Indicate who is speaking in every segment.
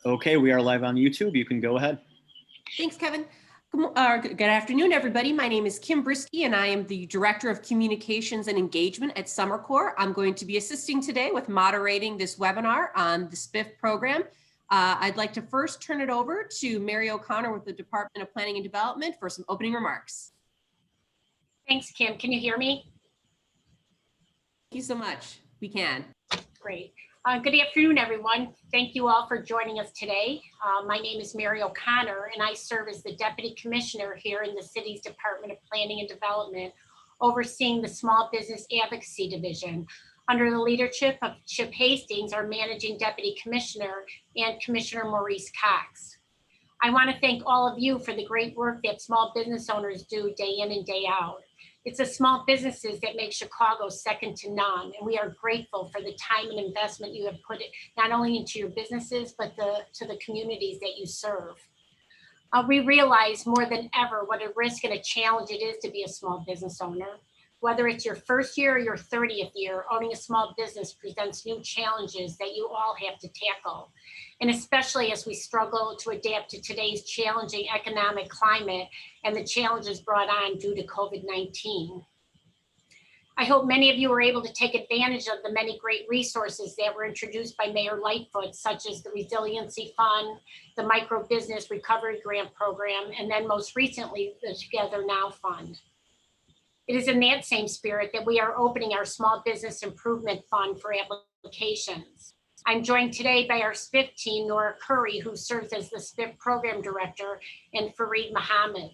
Speaker 1: Okay, we are live on YouTube. You can go ahead.
Speaker 2: Thanks, Kevin. Good afternoon, everybody. My name is Kim Brisky, and I am the Director of Communications and Engagement at SummerCore. I'm going to be assisting today with moderating this webinar on the SBIF program. I'd like to first turn it over to Mary O'Connor with the Department of Planning and Development for some opening remarks.
Speaker 3: Thanks, Kim. Can you hear me?
Speaker 2: Thank you so much. We can.
Speaker 3: Great. Good afternoon, everyone. Thank you all for joining us today. My name is Mary O'Connor, and I serve as the Deputy Commissioner here in the city's Department of Planning and Development, overseeing the Small Business Advocacy Division, under the leadership of Chip Hastings, our Managing Deputy Commissioner, and Commissioner Maurice Cox. I want to thank all of you for the great work that small business owners do day in and day out. It's the small businesses that make Chicago second to none, and we are grateful for the time and investment you have put not only into your businesses, but to the communities that you serve. We realize more than ever what a risk and a challenge it is to be a small business owner. Whether it's your first year or your 30th year, owning a small business presents new challenges that you all have to tackle. And especially as we struggle to adapt to today's challenging economic climate and the challenges brought on due to COVID-19. I hope many of you were able to take advantage of the many great resources that were introduced by Mayor Lightfoot, such as the Resiliency Fund, the Micro Business Recovery Grant Program, and then most recently, the Together Now Fund. It is in that same spirit that we are opening our Small Business Improvement Fund for applications. I'm joined today by our SBIF team, Nora Curry, who serves as the SBIF Program Director, and Fareed Mohammed.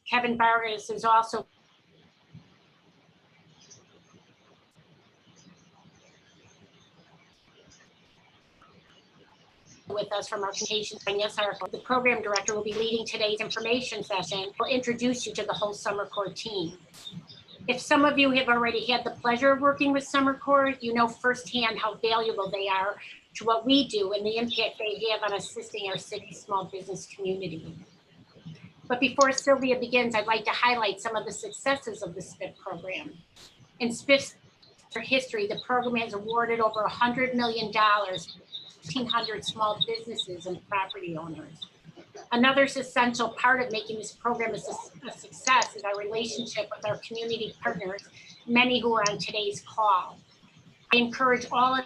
Speaker 3: Kevin Vargas is also with us from our communications. The Program Director will be leading today's information session. We'll introduce you to the whole SummerCore team. If some of you have already had the pleasure of working with SummerCore, you know firsthand how valuable they are to what we do and the impact they have on assisting our city's small business community. But before Sylvia begins, I'd like to highlight some of the successes of the SBIF program. In SBIF's history, the program has awarded over $100 million to 1,500 small businesses and property owners. Another essential part of making this program a success is our relationship with our community partners, many who are on today's call. I encourage all of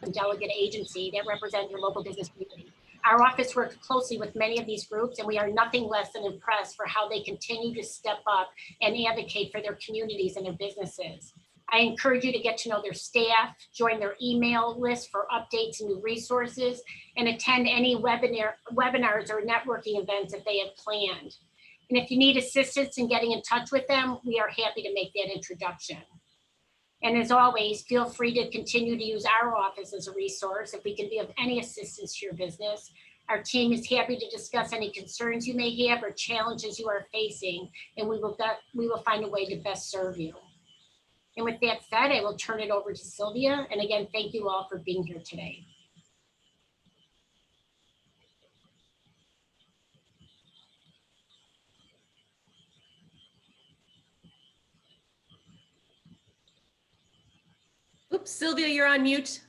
Speaker 3: the delegate agency that represent your local business community. Our office works closely with many of these groups, and we are nothing less than impressed for how they continue to step up and advocate for their communities and their businesses. I encourage you to get to know their staff, join their email list for updates and new resources, and attend any webinars or networking events that they have planned. And if you need assistance in getting in touch with them, we are happy to make that introduction. And as always, feel free to continue to use our office as a resource if we can be of any assistance to your business. Our team is happy to discuss any concerns you may have or challenges you are facing, and we will find a way to best serve you. And with that said, I will turn it over to Sylvia. And again, thank you all for being here today.
Speaker 2: Oops, Sylvia, you're on mute.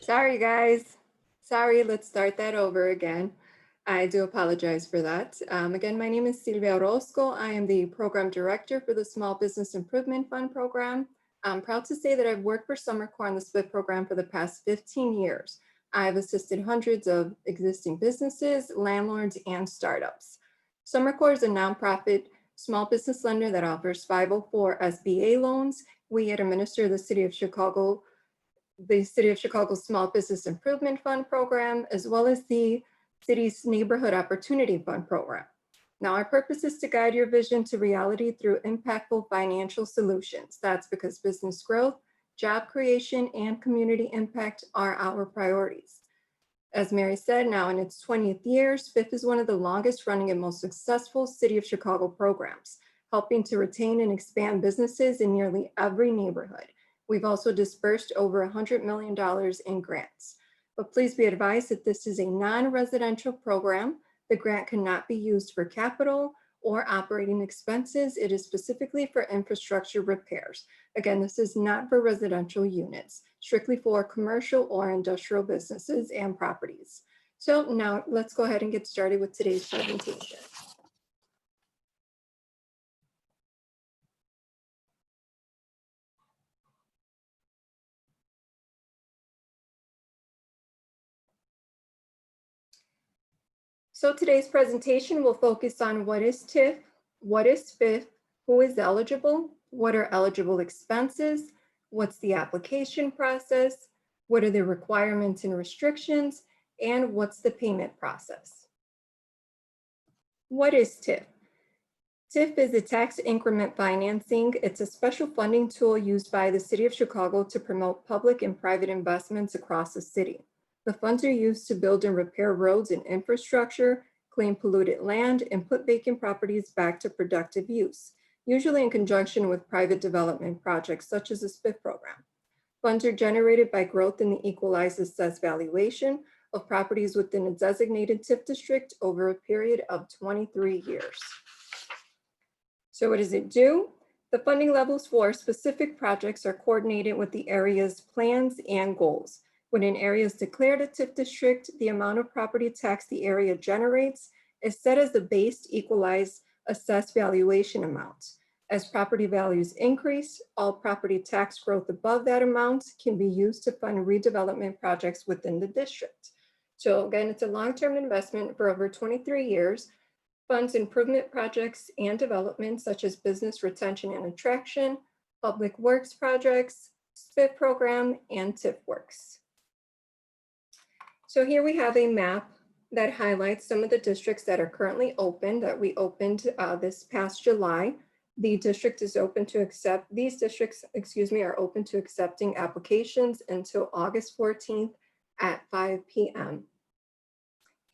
Speaker 4: Sorry, guys. Sorry, let's start that over again. I do apologize for that. Again, my name is Silvia Orozco. I am the Program Director for the Small Business Improvement Fund program. I'm proud to say that I've worked for SummerCore on the SBIF program for the past 15 years. I've assisted hundreds of existing businesses, landlords, and startups. SummerCore is a nonprofit small business lender that offers 504 SBA loans. We administer the City of Chicago's Small Business Improvement Fund program, as well as the city's Neighborhood Opportunity Fund program. Now, our purpose is to guide your vision to reality through impactful financial solutions. That's because business growth, job creation, and community impact are our priorities. As Mary said, now in its 20th year, SBIF is one of the longest running and most successful City of Chicago programs, helping to retain and expand businesses in nearly every neighborhood. We've also dispersed over $100 million in grants. But please be advised that this is a non-residential program. The grant cannot be used for capital or operating expenses. It is specifically for infrastructure repairs. Again, this is not for residential units, strictly for commercial or industrial businesses and properties. So now let's go ahead and get started with today's presentation. So today's presentation will focus on what is TIF, what is SBIF, who is eligible, what are eligible expenses, what's the application process, what are the requirements and restrictions, and what's the payment process. What is TIF? TIF is a tax increment financing. It's a special funding tool used by the City of Chicago to promote public and private investments across the city. The funds are used to build and repair roads and infrastructure, clean polluted land, and put vacant properties back to productive use, usually in conjunction with private development projects such as the SBIF program. Funds are generated by growth in the equalized assessed valuation of properties within a designated TIF district over a period of 23 years. So what does it do? The funding levels for specific projects are coordinated with the area's plans and goals. When an area is declared a TIF district, the amount of property tax the area generates is set as the base equalized assessed valuation amount. As property values increase, all property tax growth above that amount can be used to fund redevelopment projects within the district. So again, it's a long-term investment for over 23 years, funds improvement projects and development such as business retention and attraction, public works projects, SBIF program, and TIF works. So here we have a map that highlights some of the districts that are currently open that we opened this past July. The district is open to accept, these districts, are open to accepting applications until August 14th at 5 p.m.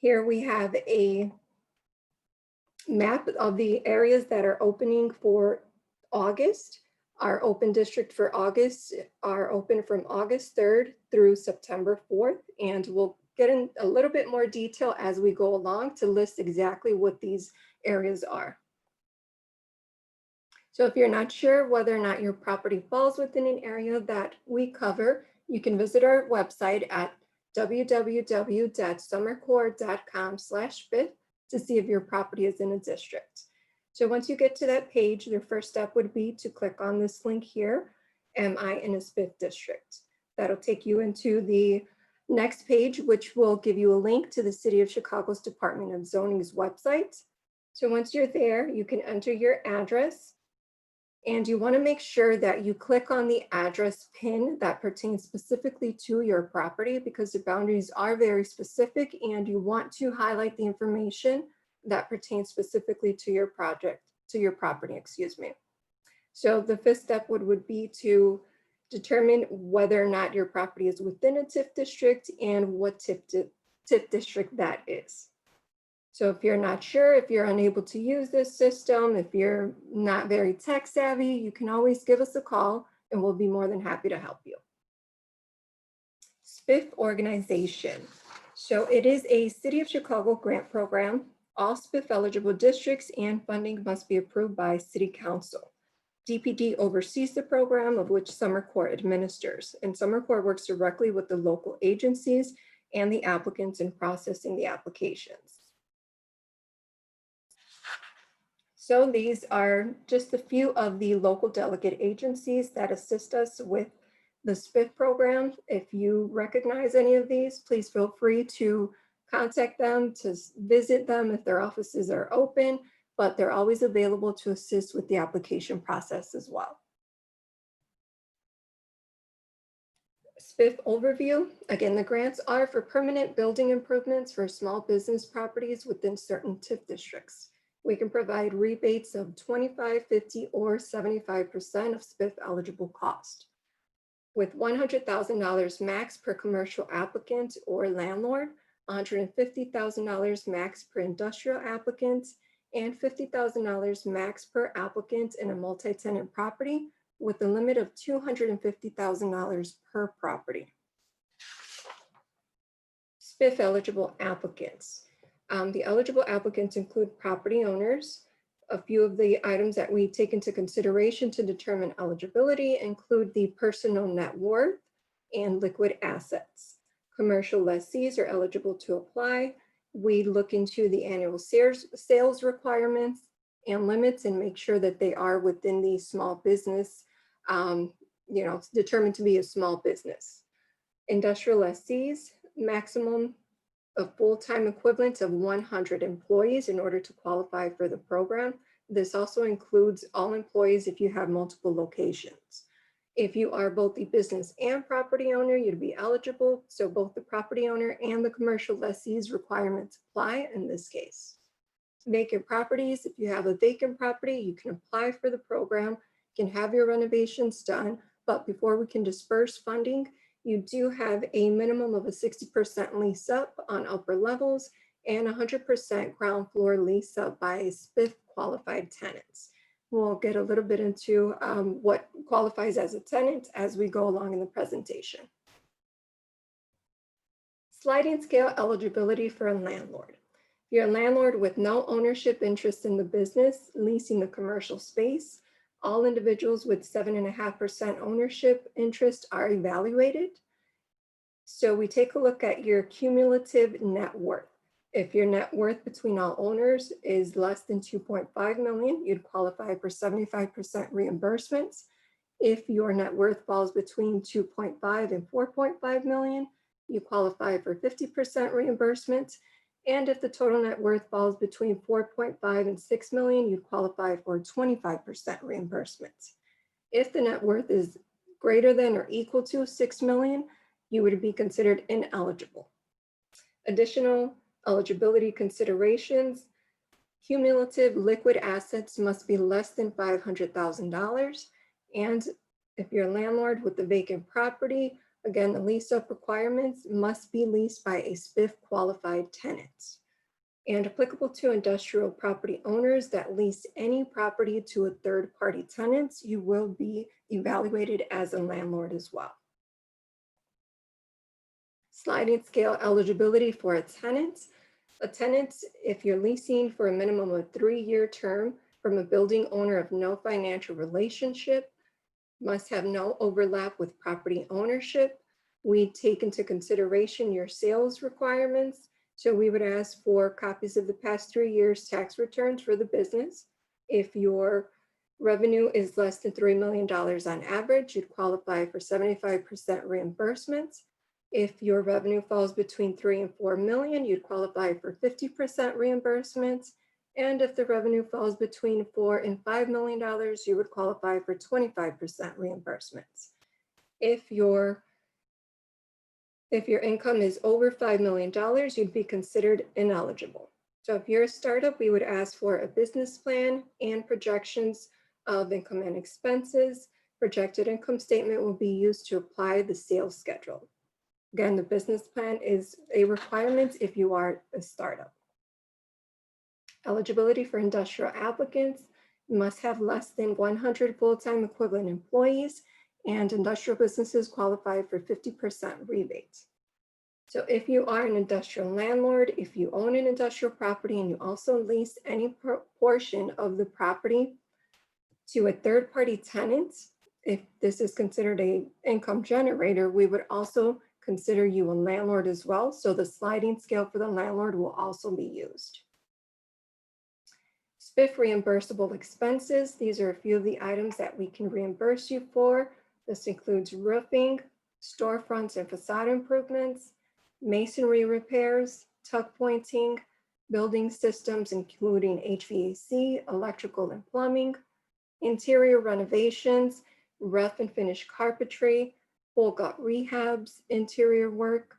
Speaker 4: Here we have a map of the areas that are opening for August. Our open district for August are open from August 3rd through September 4th, and we'll get in a little bit more detail as we go along to list exactly what these areas are. So if you're not sure whether or not your property falls within an area that we cover, you can visit our website at www.summercorps.com/SBIF to see if your property is in a district. So once you get to that page, the first step would be to click on this link here, Am I in a SBIF district? That'll take you into the next page, which will give you a link to the City of Chicago's Department of Zoning's website. So once you're there, you can enter your address, and you want to make sure that you click on the address pin that pertains specifically to your property, because the boundaries are very specific and you want to highlight the information that pertains specifically to your project, to your property, So the fifth step would be to determine whether or not your property is within a TIF district and what TIF district that is. So if you're not sure, if you're unable to use this system, if you're not very tech savvy, you can always give us a call and we'll be more than happy to help you. SBIF Organization. So it is a City of Chicago grant program. All SBIF eligible districts and funding must be approved by City Council. DPD oversees the program, of which Summer Corps administers, and Summer Corps works directly with the local agencies and the applicants in processing the applications. So these are just a few of the local delegate agencies that assist us with the SBIF program. If you recognize any of these, please feel free to contact them, to visit them if their offices are open, but they're always available to assist with the application process as well. SBIF Overview. Again, the grants are for permanent building improvements for small business properties within certain TIF districts. We can provide rebates of 25, 50, or 75% of SBIF eligible cost. With $100,000 max per commercial applicant or landlord, $150,000 max per industrial applicant, and $50,000 max per applicant in a multi-tenant property with a limit of $250,000 per property. SBIF eligible applicants. The eligible applicants include property owners, A few of the items that we take into consideration to determine eligibility include the personal net worth and liquid assets. Commercial lessees are eligible to apply. We look into the annual sales requirements and limits and make sure that they are within the small business, determined to be a small business. Industrial lessees, maximum of full-time equivalent of 100 employees in order to qualify for the program. This also includes all employees if you have multiple locations. If you are both the business and property owner, you'd be eligible. So both the property owner and the commercial lessees requirements apply in this case. Vacant properties, if you have a vacant property, you can apply for the program, you can have your renovations done, but before we can disperse funding, you do have a minimum of a 60% lease up on upper levels and 100% ground floor lease up by SBIF qualified tenants. We'll get a little bit into what qualifies as a tenant as we go along in the presentation. Sliding scale eligibility for a landlord. If you're a landlord with no ownership interest in the business, leasing the commercial space, all individuals with 7.5% ownership interest are evaluated. So we take a look at your cumulative net worth. If your net worth between all owners is less than 2.5 million, you'd qualify for 75% reimbursements. If your net worth falls between 2.5 and 4.5 million, you qualify for 50% reimbursement. And if the total net worth falls between 4.5 and 6 million, you qualify for 25% reimbursement. If the net worth is greater than or equal to 6 million, you would be considered ineligible. Additional eligibility considerations: cumulative liquid assets must be less than $500,000. And if you're a landlord with a vacant property, again, the lease up requirements must be leased by a SBIF qualified tenant. And applicable to industrial property owners that lease any property to a third-party tenant, you will be evaluated as a landlord as well. Sliding scale eligibility for a tenant. A tenant, if you're leasing for a minimum of 3-year term from a building owner of no financial relationship, must have no overlap with property ownership. We take into consideration your sales requirements. So we would ask for copies of the past 3 years tax returns for the business. If your revenue is less than $3 million on average, you'd qualify for 75% reimbursement. If your revenue falls between 3 and 4 million, you'd qualify for 50% reimbursement. And if the revenue falls between $4 and $5 million, you would qualify for 25% reimbursements. If your income is over $5 million, you'd be considered ineligible. So if you're a startup, we would ask for a business plan and projections of income and expenses. Projected income statement will be used to apply the sales schedule. Again, the business plan is a requirement if you are a startup. Eligibility for industrial applicants: you must have less than 100 full-time equivalent employees, and industrial businesses qualify for 50% rebates. So if you are an industrial landlord, if you own an industrial property and you also lease any portion of the property to a third-party tenant, if this is considered an income generator, we would also consider you a landlord as well. So the sliding scale for the landlord will also be used. SBIF reimbursable expenses. These are a few of the items that we can reimburse you for. This includes roofing, storefronts and facade improvements, masonry repairs, tuck pointing, building systems, including HVAC, electrical and plumbing, interior renovations, rough and finish carpentry, full gut rehabs, interior work,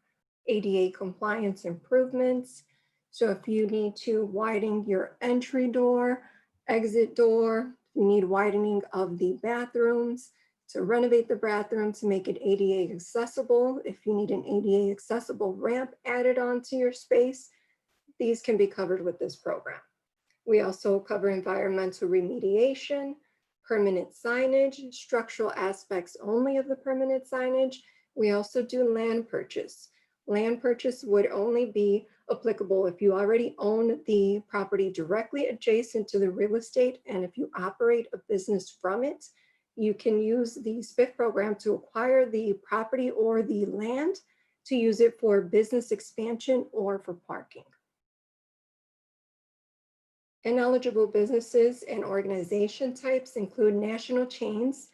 Speaker 4: ADA compliance improvements. So if you need to widen your entry door, exit door, you need widening of the bathrooms, to renovate the bathroom to make it ADA accessible. If you need an ADA accessible ramp added onto your space, these can be covered with this program. We also cover environmental remediation, permanent signage, structural aspects only of the permanent signage. We also do land purchase. Land purchase would only be applicable if you already own the property directly adjacent to the real estate, and if you operate a business from it, you can use the SBIF program to acquire the property or the land to use it for business expansion or for parking. Ineligible businesses and organization types include national chains,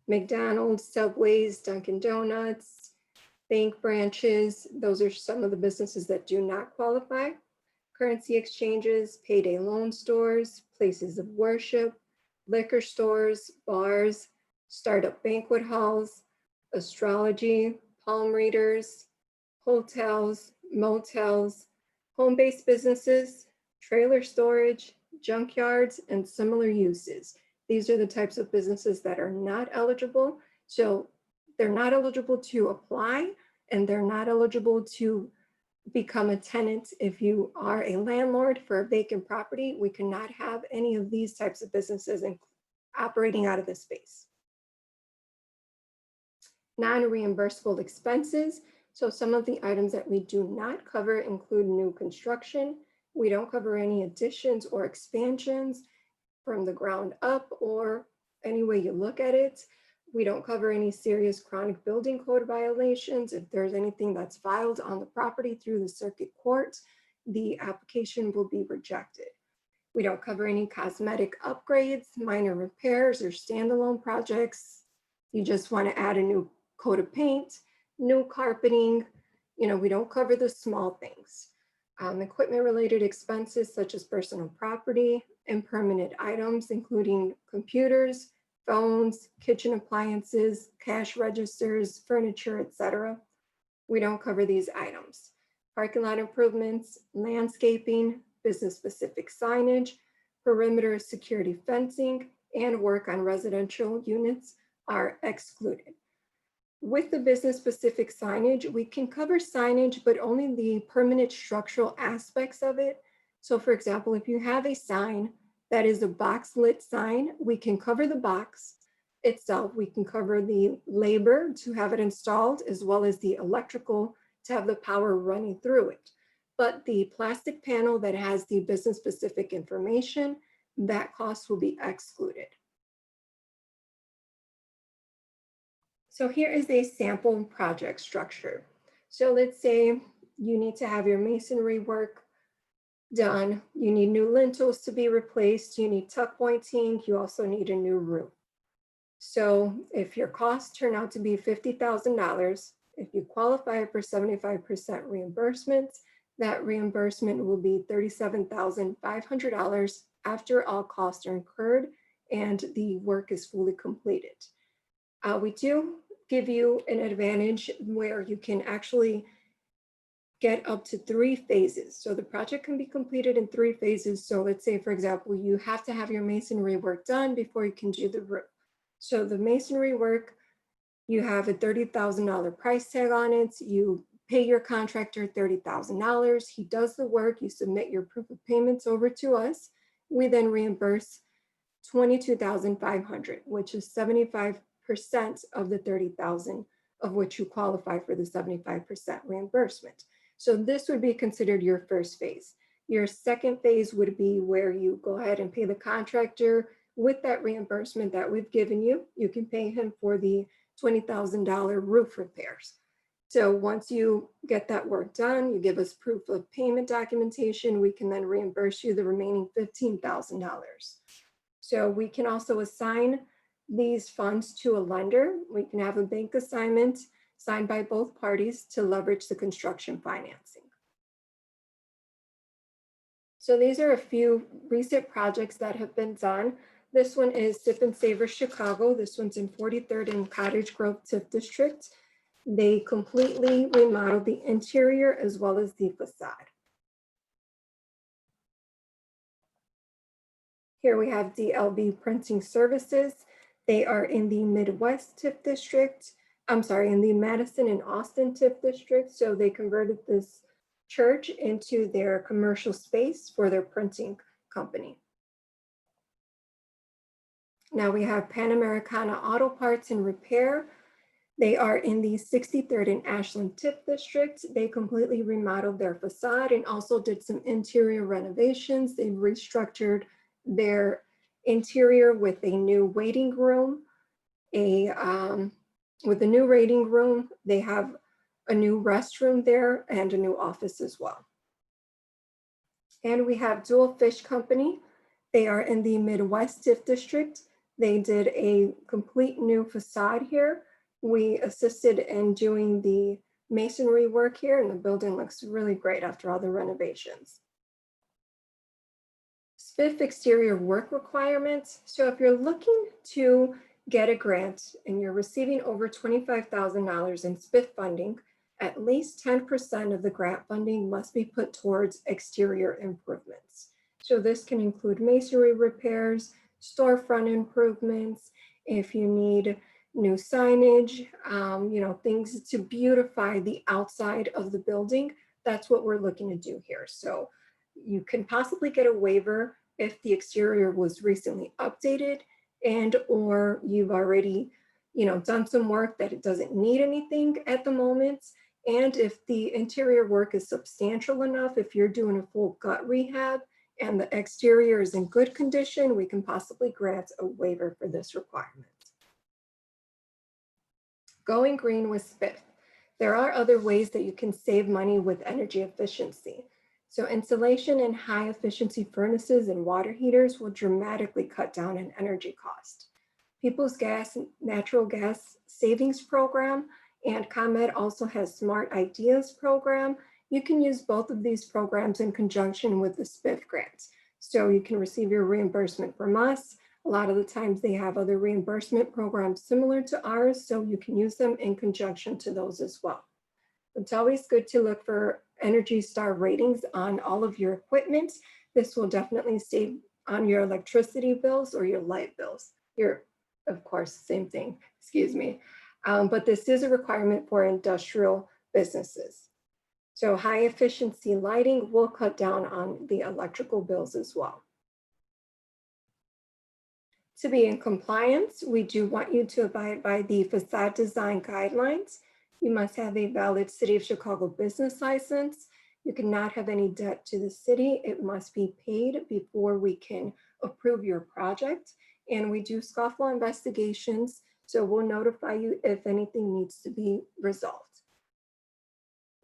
Speaker 4: McDonald's, Subways, Dunkin' Donuts, bank branches. Those are some of the businesses that do not qualify. Currency exchanges, payday loan stores, places of worship, liquor stores, bars, startup banquet halls, astrology, palm readers, hotels, motels, home-based businesses, trailer storage, junkyards, and similar uses. These are the types of businesses that are not eligible. So they're not eligible to apply, and they're not eligible to become a tenant. If you are a landlord for a vacant property, we cannot have any of these types of businesses operating out of this space. Non-reimbursable expenses. So some of the items that we do not cover include new construction. We don't cover any additions or expansions from the ground up or any way you look at it. We don't cover any serious chronic building code violations. If there's anything that's filed on the property through the circuit court, the application will be rejected. We don't cover any cosmetic upgrades, minor repairs, or standalone projects. You just want to add a new coat of paint, new carpeting. We don't cover the small things. Equipment related expenses such as personal property and permanent items, including computers, phones, kitchen appliances, cash registers, furniture, etc. We don't cover these items. Parking lot improvements, landscaping, business-specific signage, perimeter security fencing, and work on residential units are excluded. With the business-specific signage, we can cover signage, but only the permanent structural aspects of it. So for example, if you have a sign that is a box lit sign, we can cover the box itself. We can cover the labor to have it installed, as well as the electrical to have the power running through it. But the plastic panel that has the business-specific information, that cost will be excluded. So here is a sample project structure. So let's say you need to have your masonry work done. You need new lintels to be replaced. You need tuck pointing. You also need a new roof. So if your costs turn out to be $50,000, if you qualify for 75% reimbursement, that reimbursement will be $37,500 after all costs are incurred and the work is fully completed. We do give you an advantage where you can actually get up to 3 phases. So the project can be completed in 3 phases. So let's say, for example, you have to have your masonry work done before you can do the roof. So the masonry work, you have a $30,000 price tag on it. You pay your contractor $30,000. He does the work. You submit your proof of payments over to us. We then reimburse $22,500, which is 75% of the $30,000 of which you qualify for the 75% reimbursement. So this would be considered your first phase. Your second phase would be where you go ahead and pay the contractor with that reimbursement that we've given you. You can pay him for the $20,000 roof repairs. So once you get that work done, you give us proof of payment documentation, we can then reimburse you the remaining $15,000. So we can also assign these funds to a lender. We can have a bank assignment signed by both parties to leverage the construction financing. So these are a few recent projects that have been done. This one is Sip and Savor Chicago. This one's in 43rd and Cottage Grove TIF District. They completely remodeled the interior as well as the facade. Here we have DLB Printing Services. They are in the Midwest TIF District. I'm sorry, in the Madison and Austin TIF District. So they converted this church into their commercial space for their printing company. Now we have Americana Auto Parts and Repair. They are in the 63rd and Ashland TIF district. They completely remodeled their facade and also did some interior renovations. They restructured their interior with a new waiting room. With a new waiting room, they have a new restroom there and a new office as well. And we have Dual Fish Company. They are in the Midwest TIF district. They did a complete new facade here. We assisted in doing the masonry work here, and the building looks really great after all the renovations. SBIF exterior work requirements. So if you're looking to get a grant and you're receiving over $25,000 in SBIF funding, at least 10% of the grant funding must be put towards exterior improvements. So this can include masonry repairs, storefront improvements, if you need new signage, things to beautify the outside of the building. That's what we're looking to do here. So you can possibly get a waiver if the exterior was recently updated and or you've already done some work that it doesn't need anything at the moment. And if the interior work is substantial enough, if you're doing a full gut rehab and the exterior is in good condition, we can possibly grant a waiver for this requirement. Going green with SBIF. There are other ways that you can save money with energy efficiency. So insulation and high efficiency furnaces and water heaters will dramatically cut down on energy cost. People's Gas Natural Gas Savings Program and ComEd also has Smart Ideas program. You can use both of these programs in conjunction with the SBIF grants. So you can receive your reimbursement from us. A lot of the times they have other reimbursement programs similar to ours, so you can use them in conjunction to those as well. It's always good to look for Energy Star ratings on all of your equipment. This will definitely save on your electricity bills or your light bills. Of course, same thing, excuse me. But this is a requirement for industrial businesses. So high efficiency lighting will cut down on the electrical bills as well. To be in compliance, we do want you to abide by the facade design guidelines. You must have a valid City of Chicago business license. You cannot have any debt to the city. It must be paid before we can approve your project. And we do scofflaw investigations, so we'll notify you if anything needs to be resolved.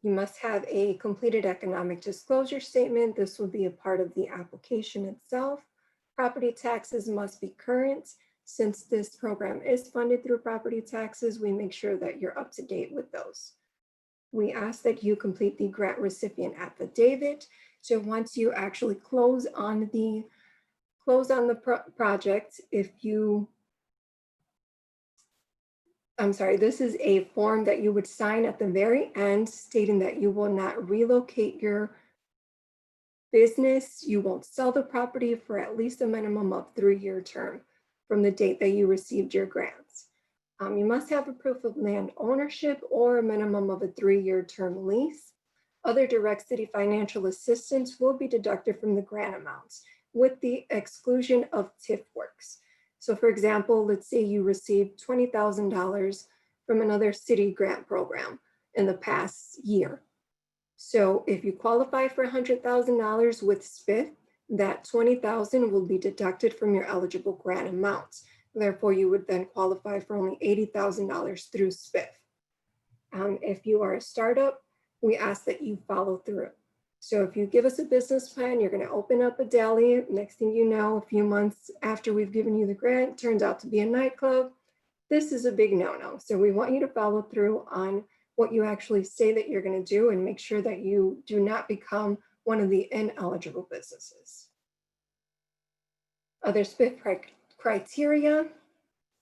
Speaker 4: You must have a completed economic disclosure statement. This will be a part of the application itself. Property taxes must be current. Since this program is funded through property taxes, we make sure that you're up to date with those. We ask that you complete the grant recipient affidavit. So once you actually close on the project, this is a form that you would sign at the very end stating that you will not relocate your business, you won't sell the property for at least a minimum of 3-year term from the date that you received your grants. You must have a proof of land ownership or a minimum of a 3-year term lease. Other direct city financial assistance will be deducted from the grant amounts with the exclusion of TIF works. So for example, let's say you received $20,000 from another city grant program in the past year. So if you qualify for $100,000 with SBIF, that $20,000 will be deducted from your eligible grant amounts. Therefore, you would then qualify for only $80,000 through SBIF. If you are a startup, we ask that you follow through. So if you give us a business plan, you're going to open up a deli. Next thing you know, a few months after we've given you the grant, turns out to be a nightclub. This is a big no-no. So we want you to follow through on what you actually say that you're going to do and make sure that you do not become one of the ineligible businesses. Other SBIF criteria: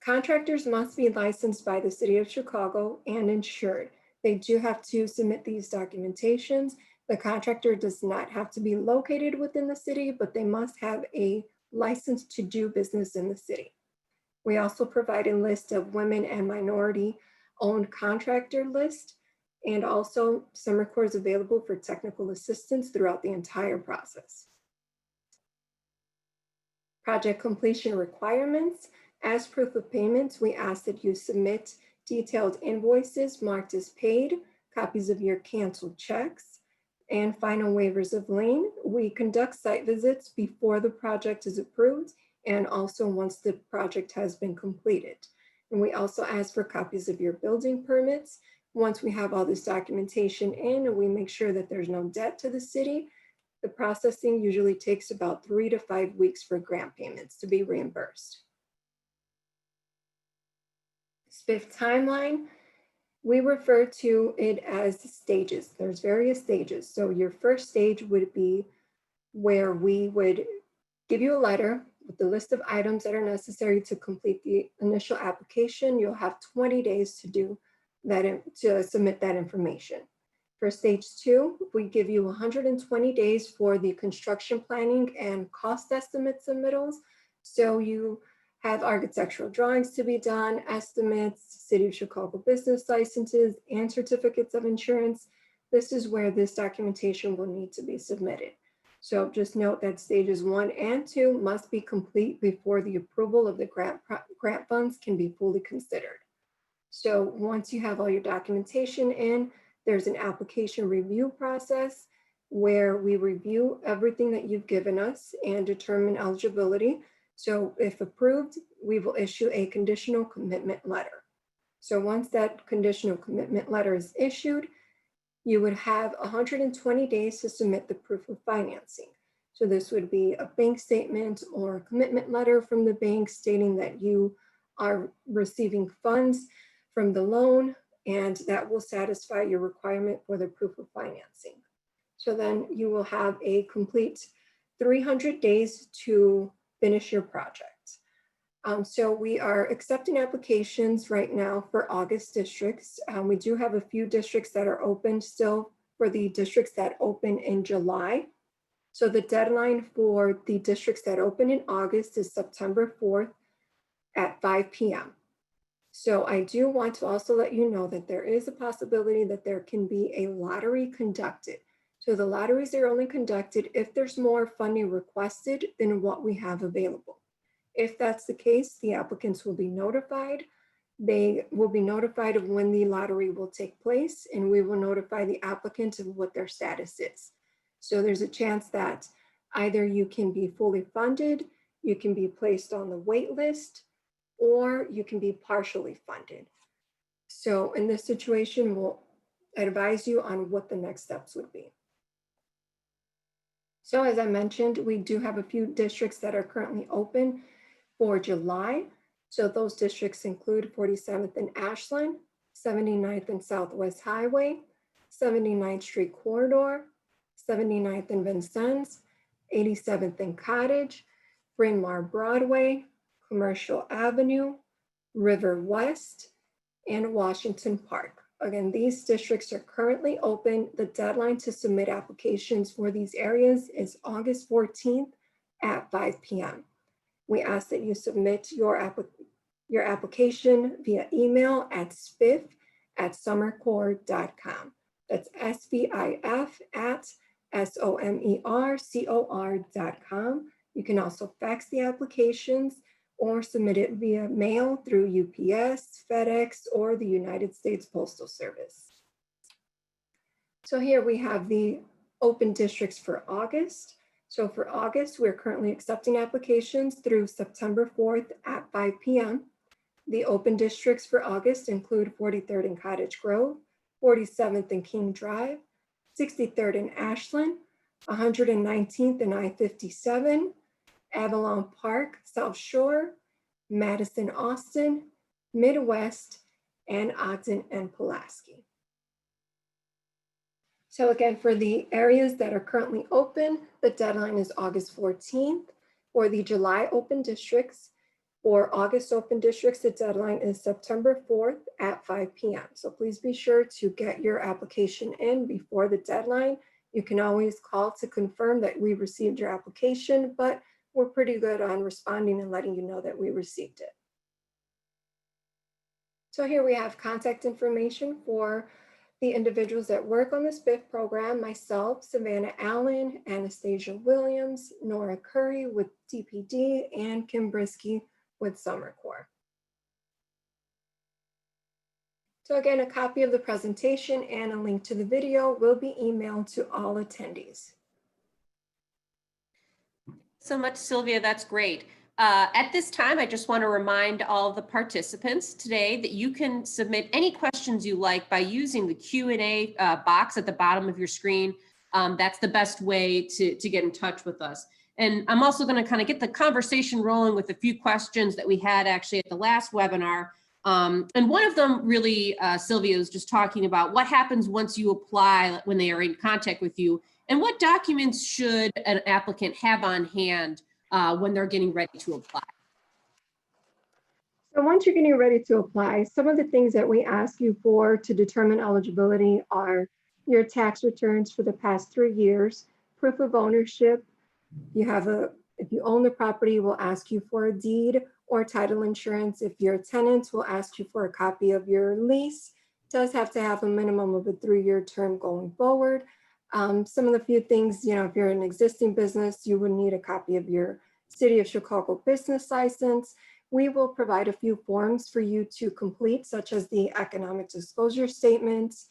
Speaker 4: contractors must be licensed by the City of Chicago and insured. They do have to submit these documentations. The contractor does not have to be located within the city, but they must have a license to do business in the city. We also provide a list of women and minority-owned contractor list, and also SummerCore is available for technical assistance throughout the entire process. Project completion requirements. As proof of payments, we ask that you submit detailed invoices marked as paid, copies of your canceled checks, and final waivers of lien. We conduct site visits before the project is approved and also once the project has been completed. And we also ask for copies of your building permits. Once we have all this documentation in and we make sure that there's no debt to the city, the processing usually takes about 3 to 5 weeks for grant payments to be reimbursed. SBIF Timeline, we refer to it as stages. There's various stages. So your first stage would be where we would give you a letter with the list of items that are necessary to complete the initial application. You'll have 20 days to do that, to submit that information. For stage 2, we give you 120 days for the construction planning and cost estimate submittals. So you have architectural drawings to be done, estimates, City of Chicago business licenses, and certificates of insurance. This is where this documentation will need to be submitted. So just note that stages 1 and 2 must be complete before the approval of the grant funds can be fully considered. So once you have all your documentation in, there's an application review process where we review everything that you've given us and determine eligibility. So if approved, we will issue a conditional commitment letter. So once that conditional commitment letter is issued, you would have 120 days to submit the proof of financing. So this would be a bank statement or a commitment letter from the bank stating that you are receiving funds from the loan, and that will satisfy your requirement for the proof of financing. So then you will have a complete 300 days to finish your project. So we are accepting applications right now for August districts. We do have a few districts that are open still for the districts that open in July. So the deadline for the districts that open in August is September 4th at 5 p.m. So I do want to also let you know that there is a possibility that there can be a lottery conducted. So the lotteries are only conducted if there's more funding requested than what we have available. If that's the case, the applicants will be notified. They will be notified of when the lottery will take place, and we will notify the applicant of what their status is. So there's a chance that either you can be fully funded, you can be placed on the wait list, or you can be partially funded. So in this situation, we'll advise you on what the next steps would be. So as I mentioned, we do have a few districts that are currently open for July. So those districts include 47th and Ashland, 79th and Southwest Highway, 79th Street Corridor, 79th and Vincennes, 87th and Cottage, Bryn Mawr Broadway, Commercial Avenue, River West, and Washington Park. Again, these districts are currently open. The deadline to submit applications for these areas is August 14th at 5 p.m. We ask that you submit your application via email at SPiff@somercor.com. That's SBIF@SOMERCOR.com. You can also fax the applications or submit it via mail through UPS, FedEx, or the United States Postal Service. So here we have the open districts for August. So for August, we're currently accepting applications through September 4th at 5 p.m. The open districts for August include 43rd and Cottage Grove, 47th and King Drive, 63rd and Ashland, 119th and I-57, Avalon Park, South Shore, Madison, Austin, Midwest, and Ogden and Pulaski. So again, for the areas that are currently open, the deadline is August 14th. For the July open districts, for August open districts, the deadline is September 4th at 5 p.m. So please be sure to get your application in before the deadline. You can always call to confirm that we received your application, but we're pretty good on responding and letting you know that we received it. So here we have contact information for the individuals that work on the SBIF program: myself, Savannah Allen, Anastasia Williams, Nora Curry with DPD, and Kim Brisky with SummerCorps. So again, a copy of the presentation and a link to the video will be emailed to all attendees.
Speaker 2: So much, Sylvia. That's great. At this time, I just want to remind all the participants today that you can submit any questions you like by using the Q&A box at the bottom of your screen. That's the best way to get in touch with us. And I'm also going to kind of get the conversation rolling with a few questions that we had actually at the last webinar. And one of them really, Sylvia was just talking about what happens once you apply, when they are in contact with you, and what documents should an applicant have on hand when they're getting ready to apply.
Speaker 4: So once you're getting ready to apply, some of the things that we ask you for to determine eligibility are your tax returns for the past 3 years, proof of ownership. If you own the property, we'll ask you for a deed or title insurance. If you're a tenant, we'll ask you for a copy of your lease. It does have to have a minimum of a 3-year term going forward. Some of the few things, if you're an existing business, you would need a copy of your City of Chicago business license. We will provide a few forms for you to complete, such as the economic disclosure statements,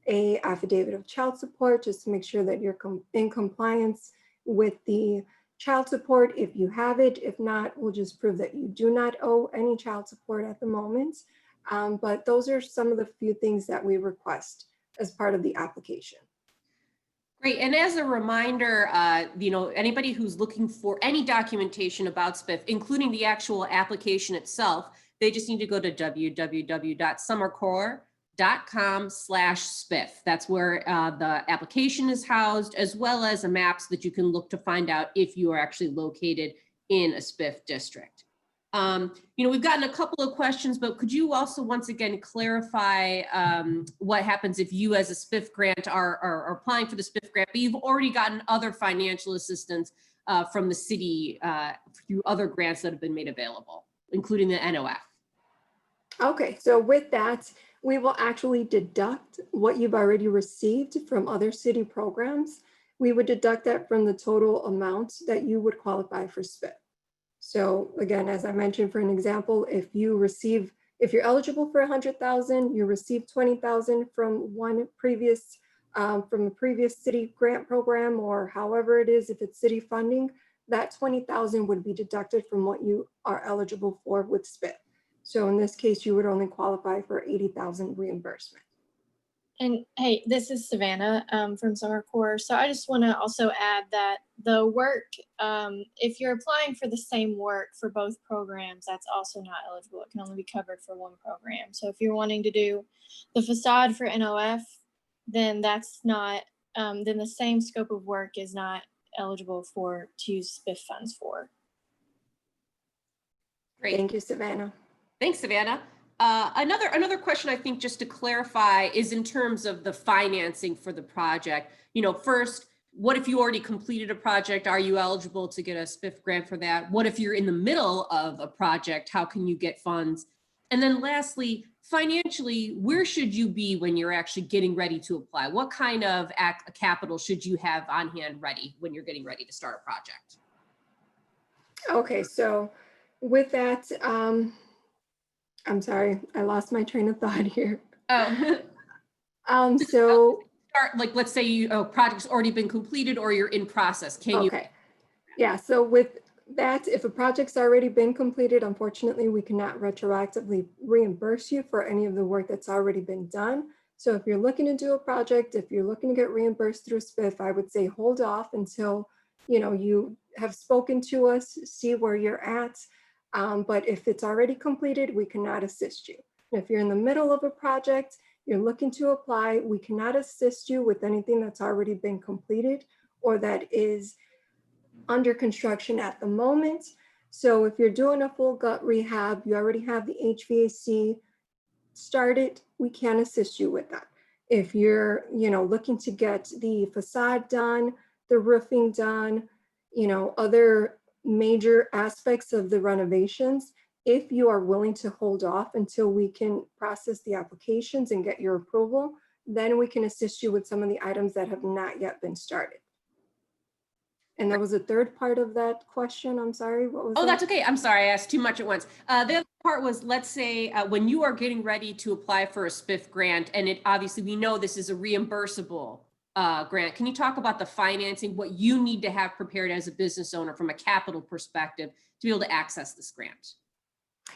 Speaker 4: a affidavit of child support, just to make sure that you're in compliance with the child support if you have it. If not, we'll just prove that you do not owe any child support at the moment. But those are some of the few things that we request as part of the application.
Speaker 2: Great. And as a reminder, anybody who's looking for any documentation about SBIF, including the actual application itself, they just need to go to www.summercorps.com/SPIF. That's where the application is housed, as well as a maps that you can look to find out if you are actually located in a SBIF district. We've gotten a couple of questions, but could you also once again clarify what happens if you as a SPiff grant are applying for the SPiff grant, but you've already gotten other financial assistance from the city through other grants that have been made available, including the NOF?
Speaker 4: Okay, so with that, we will actually deduct what you've already received from other city programs. We would deduct that from the total amount that you would qualify for SPiff. So again, as I mentioned, for an example, if you're eligible for 100,000, you receive 20,000 from a previous city grant program, or however it is, if it's city funding, that 20,000 would be deducted from what you are eligible for with SPiff. So in this case, you would only qualify for 80,000 reimbursement.
Speaker 5: And hey, this is Savannah from Summer Corps. So I just want to also add that the work, if you're applying for the same work for both programs, that's also not eligible. It can only be covered for one program. So if you're wanting to do the facade for NOF, then that's not, then the same scope of work is not eligible to use SPiff funds for.
Speaker 2: Great.
Speaker 4: Thank you, Savannah.
Speaker 2: Thanks, Savannah. Another question, I think, just to clarify, is in terms of the financing for the project. First, what if you already completed a project? Are you eligible to get a SPiff grant for that? What if you're in the middle of a project? How can you get funds? And then lastly, financially, where should you be when you're actually getting ready to apply? What kind of capital should you have on hand ready when you're getting ready to start a project?
Speaker 4: Okay, so with that, I'm sorry, I lost my train of thought here.
Speaker 2: Oh.
Speaker 4: So
Speaker 2: let's say project's already been completed or you're in process. Can you?
Speaker 4: Okay. Yeah, so with that, if a project's already been completed, unfortunately, we cannot retroactively reimburse you for any of the work that's already been done. So if you're looking to do a project, if you're looking to get reimbursed through SPiff, I would say hold off until you have spoken to us, see where you're at. But if it's already completed, we cannot assist you. If you're in the middle of a project, you're looking to apply, we cannot assist you with anything that's already been completed or that is under construction at the moment. So if you're doing a full gut rehab, you already have the HVAC started, we can assist you with that. If you're looking to get the facade done, the roofing done, other major aspects of the renovations, if you are willing to hold off until we can process the applications and get your approval, then we can assist you with some of the items that have not yet been started. And there was a third part of that question. I'm sorry, what was
Speaker 2: Oh,
Speaker 4: that?
Speaker 2: that's okay. I'm sorry. I asked too much at once. The other part was, let's say when you are getting ready to apply for a SPiF grant, and it obviously we know this is a reimbursable grant. Can you talk about the financing, what you need to have prepared as a business owner from a capital perspective to be able to access this grant?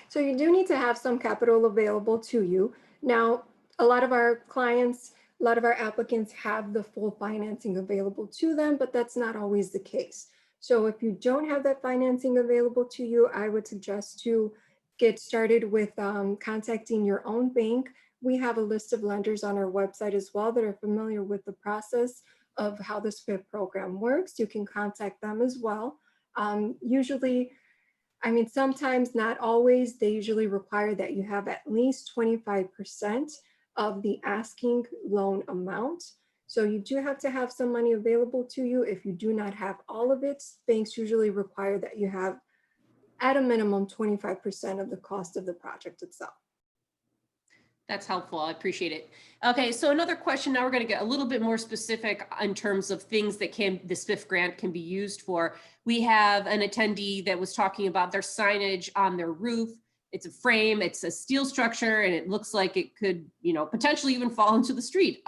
Speaker 4: So you do need to have some capital available to you. Now, a lot of our clients, a lot of our applicants have the full financing available to them, but that's not always the case. So if you don't have that financing available to you, I would suggest to get started with contacting your own bank. We have a list of lenders on our website as well that are familiar with the process of how the SBIF program works. You can contact them as well. Usually, I mean, sometimes, not always, they usually require that you have at least 25% of the asking loan amount. So you do have to have some money available to you. If you do not have all of it, banks usually require that you have at a minimum 25% of the cost of the project itself.
Speaker 2: That's helpful. I appreciate it. Okay, so another question. Now we're going to get a little bit more specific in terms of things that the SPiF grant can be used for. We have an attendee that was talking about their signage on their roof. It's a frame, it's a steel structure, and it looks like it could, potentially even fall into the street.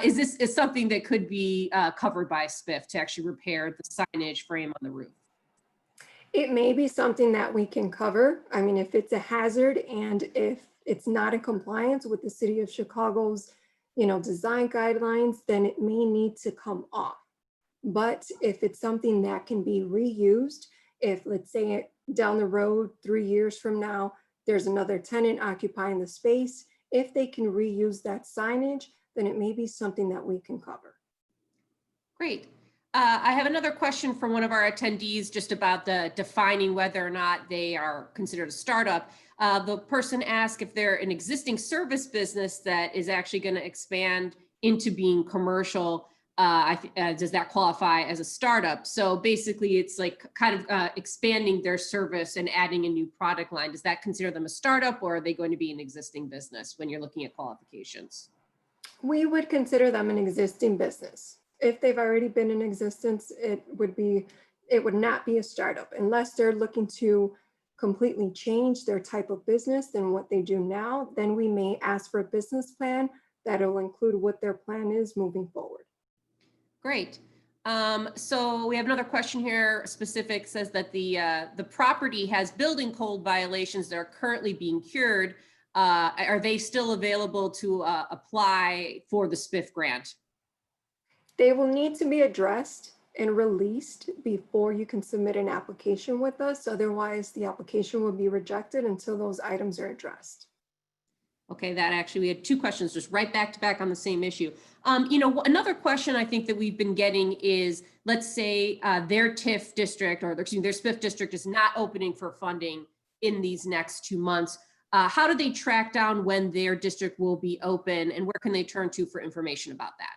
Speaker 2: Is this something that could be covered by SPiF to actually repair the signage frame on the roof?
Speaker 4: It may be something that we can cover. I mean, if it's a hazard and if it's not in compliance with the City of Chicago's, design guidelines, then it may need to come off. But if it's something that can be reused, if, let's say, down the road, 3 years from now, there's another tenant occupying the space, if they can reuse that signage, then it may be something that we can cover.
Speaker 2: Great. I have another question from one of our attendees just about the defining whether or not they are considered a startup. The person asked if they're an existing service business that is actually going to expand into being commercial. Does that qualify as a startup? So basically it's like kind of expanding their service and adding a new product line. Does that consider them a startup, or are they going to be an existing business when you're looking at qualifications?
Speaker 4: We would consider them an existing business. If they've already been in existence, it would not be a startup unless they're looking to completely change their type of business than what they do now. Then we may ask for a business plan that'll include what their plan is moving forward.
Speaker 2: Great. So we have another question here. Specific says that the property has building code violations that are currently being cured. Are they still available to apply for the SPiF grant?
Speaker 4: They will need to be addressed and released before you can submit an application with us. Otherwise, the application will be rejected until those items are addressed.
Speaker 2: Okay, that actually, we had two questions just right back to back on the same issue. Another question I think that we've been getting is, let's say their TIF district, or their SPiF district is not opening for funding in these next 2 months. How do they track down when their district will be open, and where can they turn to for information about that?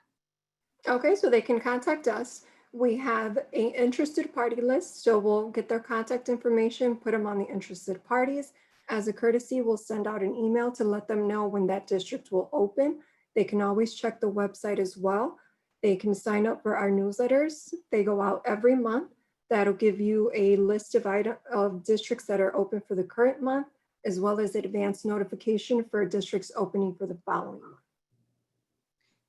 Speaker 4: Okay, so they can contact us. We have an interested party list, so we'll get their contact information, put them on the interested parties. As a courtesy, we'll send out an email to let them know when that district will open. They can always check the website as well. They can sign up for our newsletters. They go out every month. That'll give you a list of districts that are open for the current month, as well as advanced notification for districts opening for the following month.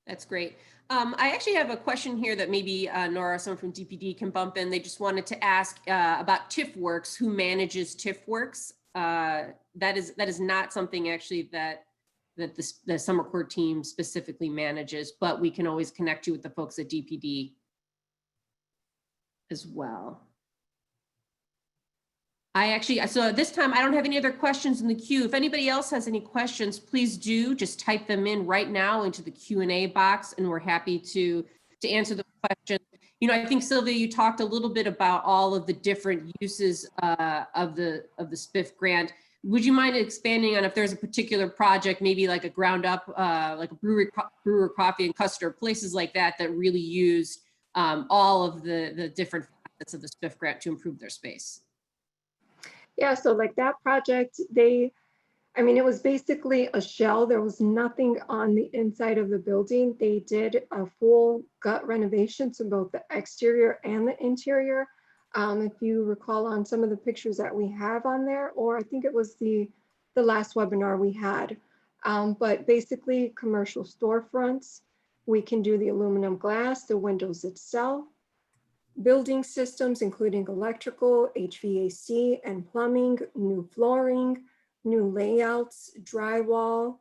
Speaker 2: That's great. I actually have a question here that maybe Nora, someone from DPD, can bump in. They just wanted to ask about TIFWorks. Who manages TIFWorks? That is not something actually that the Summer Corps team specifically manages, but we can always connect you with the folks at DPD as well. So at this time, I don't have any other questions in the queue. If anybody else has any questions, please do just type them in right now into the Q&A box, and we're happy to answer the questions. I think, Sylvia, you talked a little bit about all of the different uses of the SPiF grant. Would you mind expanding on if there's a particular project, maybe like a ground up, like a brewer coffee and custard, places like that, that really used all of the different facets of the SPiF grant to improve their space?
Speaker 4: Yeah, so like that project, they I mean, it was basically a shell. There was nothing on the inside of the building. They did a full gut renovation to both the exterior and the interior. If you recall on some of the pictures that we have on there, or I think it was the last webinar we had. But basically commercial storefronts, we can do the aluminum glass, the windows itself, building systems, including electrical, HVAC, and plumbing, new flooring, new layouts, drywall,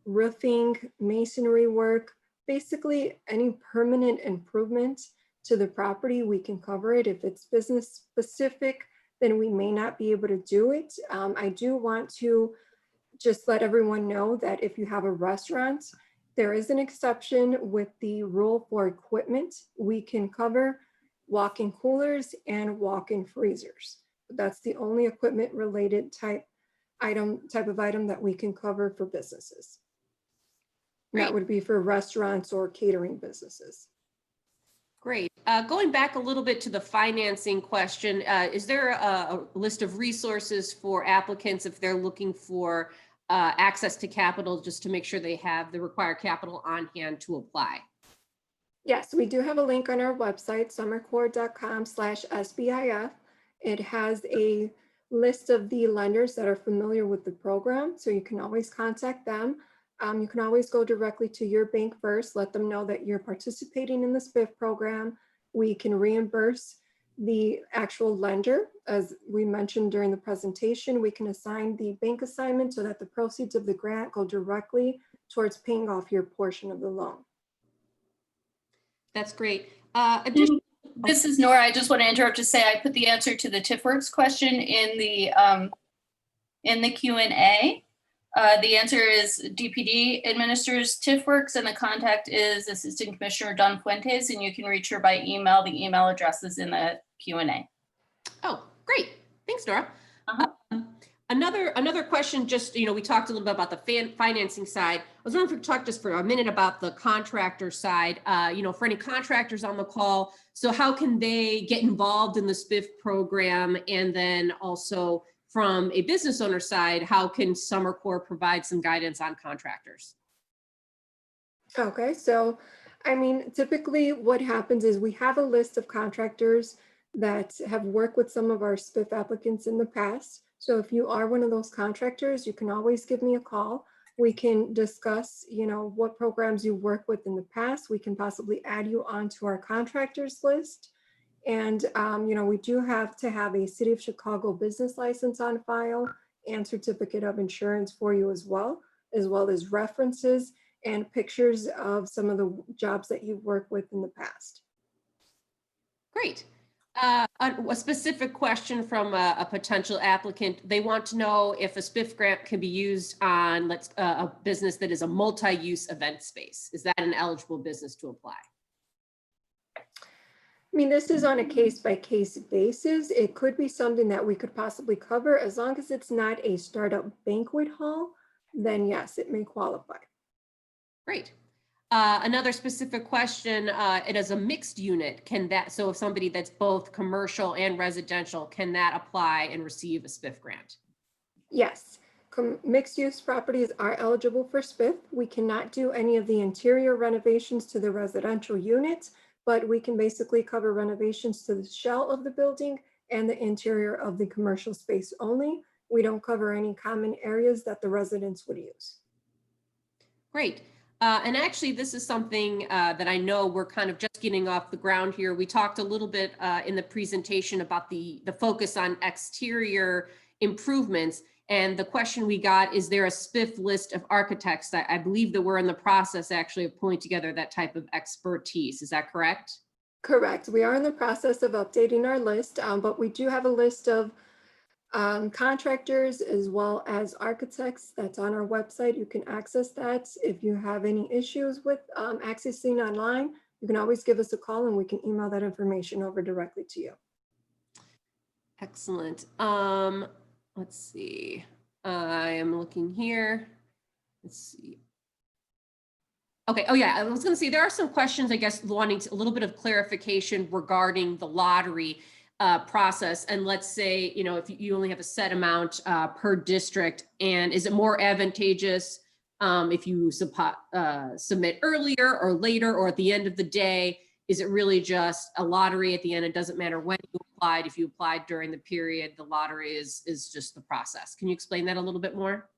Speaker 4: roofing, masonry work, basically any permanent improvement to the property, we can cover it. If it's business specific, then we may not be able to do it. I do want to just let everyone know that if you have a restaurant, there is an exception with the rule for equipment. We can cover walk-in coolers and walk-in freezers. That's the only equipment related type of item that we can cover for businesses. That would be for restaurants or catering businesses.
Speaker 2: Great. Going back a little bit to the financing question, is there a list of resources for applicants if they're looking for access to capital, just to make sure they have the required capital on hand to apply?
Speaker 4: Yes, we do have a link on our website, summercore.com/SBIF. It has a list of the lenders that are familiar with the program, so you can always contact them. You can always go directly to your bank first, let them know that you're participating in the SBIF program. We can reimburse the actual lender. As we mentioned during the presentation, we can assign the bank assignment so that the proceeds of the grant go directly towards paying off your portion of the loan.
Speaker 2: That's great.
Speaker 6: This is Nora. I just want to interrupt to say I put the answer to the TIFWorks question in the Q&A. The answer is DPD administers TIFWorks, and the contact is Assistant Commissioner Don Fuentes, and you can reach her by email. The email address is in the Q&A.
Speaker 2: Oh, great. Thanks, Nora. Another question, just, we talked a little bit about the financing side. I was wondering if we could talk just for a minute about the contractor side, for any contractors on the call. So how can they get involved in the SBIF program? And then also from a business owner side, how can Summer Corps provide some guidance on contractors?
Speaker 4: Okay, so I mean, typically what happens is we have a list of contractors that have worked with some of our SBIF applicants in the past. So if you are one of those contractors, you can always give me a call. We can discuss, what programs you work with in the past. We can possibly add you onto our contractors list. And, we do have to have a City of Chicago business license on file and certificate of insurance for you as well as references and pictures of some of the jobs that you've worked with in the past.
Speaker 2: Great. A specific question from a potential applicant. They want to know if a SPiff grant can be used on a business that is a multi-use event space. Is that an eligible business to apply?
Speaker 4: I mean, this is on a case-by-case basis. It could be something that we could possibly cover as long as it's not a startup banquet hall, then yes, it may qualify.
Speaker 2: Great. Another specific question, it is a mixed unit. So if somebody that's both commercial and residential, can that apply and receive a SPiff grant?
Speaker 4: Yes, mixed use properties are eligible for SPiff. We cannot do any of the interior renovations to the residential units, but we can basically cover renovations to the shell of the building and the interior of the commercial space only. We don't cover any common areas that the residents would use.
Speaker 2: Great. And actually, this is something that I know we're kind of just getting off the ground here. We talked a little bit in the presentation about the focus on exterior improvements. And the question we got, is there a SPiff list of architects? I believe that we're in the process actually of pulling together that type of expertise. Is that correct?
Speaker 4: Correct. We are in the process of updating our list, but we do have a list of contractors as well as architects that's on our website. You can access that. If you have any issues with accessing online, you can always give us a call and we can email that information over directly to you.
Speaker 2: Excellent. Let's see. I am looking here. Let's see. Okay. Oh yeah. I was going to say there are some questions, I guess, wanting a little bit of clarification regarding the lottery. process, and let's say, you know, if you only have a set amount per district, and is it more advantageous if you submit earlier or later or at the end of the day? Is it really just a lottery at the end? It doesn't matter when you applied. If you applied during the period, the lottery is just the process. Can you explain that a little bit more?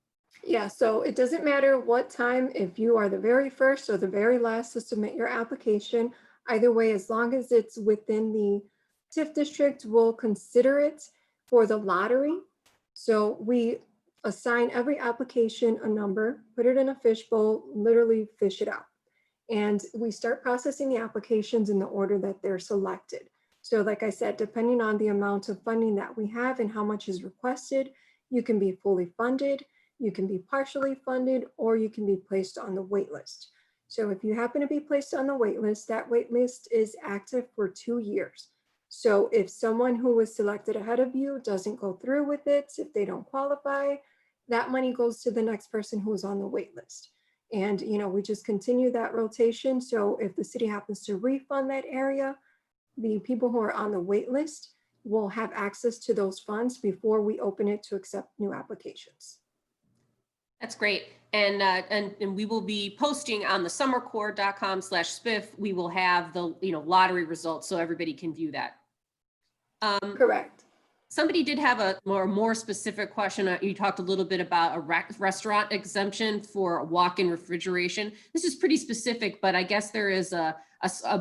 Speaker 4: Yeah, so it doesn't matter what time, if you are the very first or the very last to submit your application, either way, as long as it's within the TIF district, we'll consider it for the lottery. So we assign every application a number, put it in a fishbowl, literally fish it out. And we start processing the applications in the order that they're selected. So like I said, depending on the amount of funding that we have and how much is requested, you can be fully funded, you can be partially funded, or you can be placed on the wait list. So if you happen to be placed on the wait list, that wait list is active for 2 years. So if someone who was selected ahead of you doesn't go through with it, if they don't qualify, that money goes to the next person who's on the wait list. And, you know, we just continue that rotation. So if the city happens to refund that area, the people who are on the wait list will have access to those funds before we open it to accept new applications.
Speaker 2: That's great. And we will be posting on the summercorps.com/SPIF. We will have the, you know, lottery results so everybody can view that.
Speaker 4: Correct.
Speaker 2: Somebody did have a more specific question. You talked a little bit about a restaurant exemption for walk-in refrigeration. This is pretty specific, but I guess there is a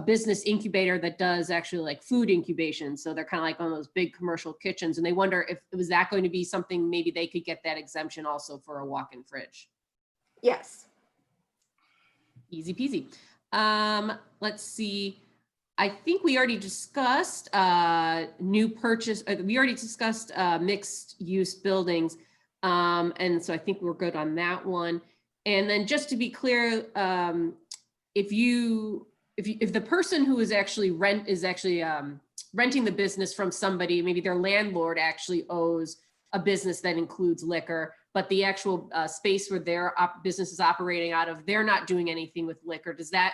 Speaker 2: business incubator that does actually like food incubation. So they're kind of like one of those big commercial kitchens, and they wonder if was that going to be something maybe they could get that exemption also for a walk-in fridge.
Speaker 4: Yes.
Speaker 2: Easy peasy. Let's see. I think we already discussed new purchase. We already discussed mixed use buildings. And so I think we're good on that one. And then just to be clear, if the person who is actually renting the business from somebody, maybe their landlord actually owes a business that includes liquor, but the actual space where their business is operating out of, they're not doing anything with liquor. Does their